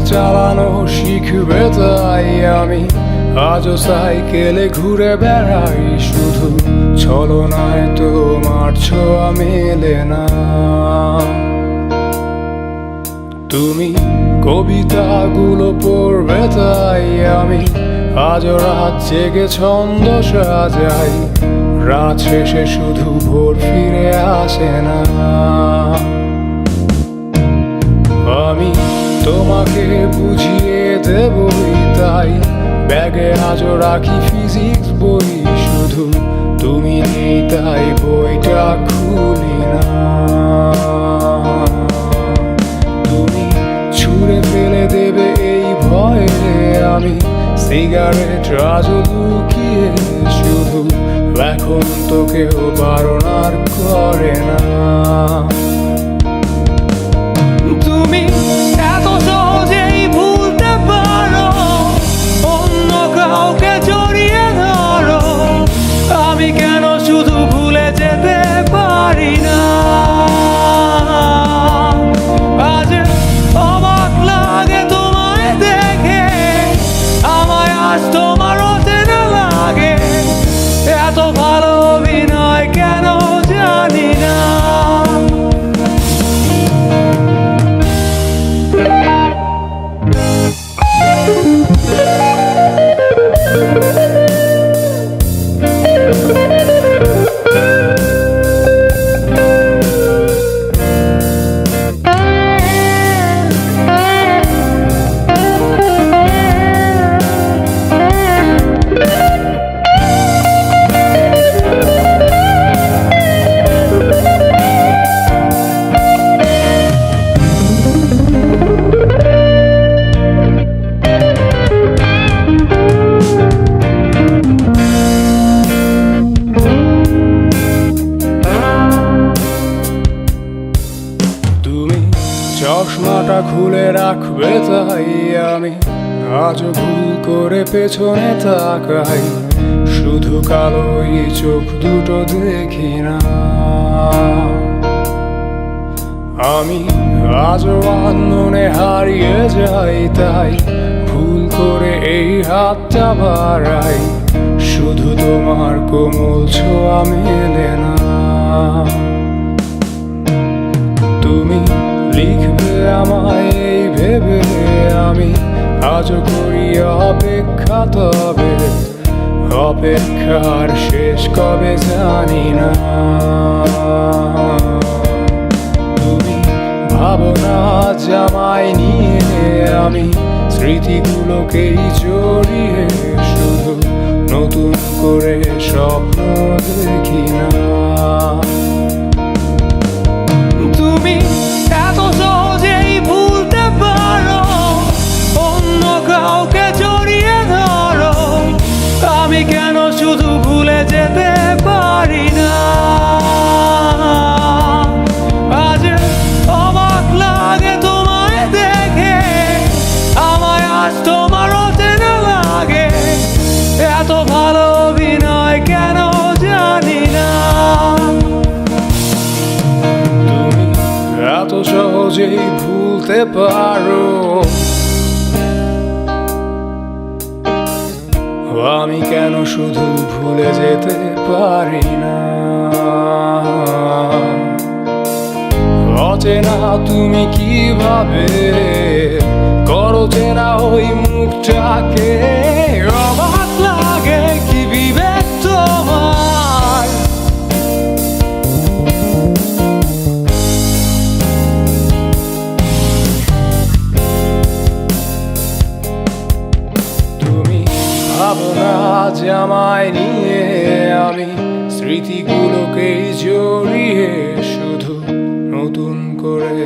চালানো শিখবে, তাই আমি আজও সাইকেলে ঘুরে বেড়াই। শুধু ছলনায় তোমার ছোঁয়া মেলে না। তুমি কবিতাগুলো পড়বে, তাই আমি আজও রাত জেগে ছন্দ সাজাই। রাত শেষে শুধু ভোর ফিরে আসে না। আমি তোমাকে বুঝিয়ে দেবই, তাই ব্যাগে আজও রাখি ফিজিক্স বই। শুধু তুমি নেই তাই বইটা খুলি না। তুমি ছুঁড়ে ফেলে দেবে এই ভয়ে আমি সিগারেট আজও লুকিয়ে। শুধু এখন তো কেউ বারণ আর করে না। তুমি এত সহজেই ভুলতে পারো, অন্য কাউকে জড়িয়ে ধরো। আমি কেন শুধু ভুলে যেতে পারি না? আজ অবাক লাগে তোমায় দেখে, আমায় আজ তোমার অচেনা লাগে। এত ভালো অভিনয় কেন জানি না। চশমাটা খুলে রাখবে, তাই আমি আজও ভুল করে পেছনে তাকাই। শুধু কালোই চোখ দুটো দেখি না। আমি আজও আনমনে হারিয়ে যাই, তাই ভুল করে এই হাতটা বাড়াই। শুধু তোমার কোমল ছোঁয়া মেলে না। তুমি লিখবে আমায় এই ভেবে আমি আজও করি অপেক্ষা। তবে অপেক্ষার শেষ কবে জানি না। তুমি ভাবনা জামাই নিয়ে আমি স্মৃতিগুলোকেই জড়িয়ে। শুধু নতুন করে স্বপ্ন দেখি না। তুমি এত সহজেই ভুলতে পারো, অন্য কাউকে জড়িয়ে ধরো। আমি কেন শুধু ভুলে যেতে পারি না? আজ অবাক লাগে তোমায় দেখে, আমায় আজ তোমার অচেনা লাগে। এত ভালো অভিনয় কেন জানি না। এত সহজেই ভুলতে পারো, আমি কেন শুধু ভুলে যেতে পারি না। অচেনা তুমি কিভাবে করো চেনা ওই মুখটাকে। অবাক লাগে কি বিবেক তোমার। ভাবনা জামাই নিয়ে আমি স্মৃতিগুলোকেই জড়িয়ে। শুধু নতুন করে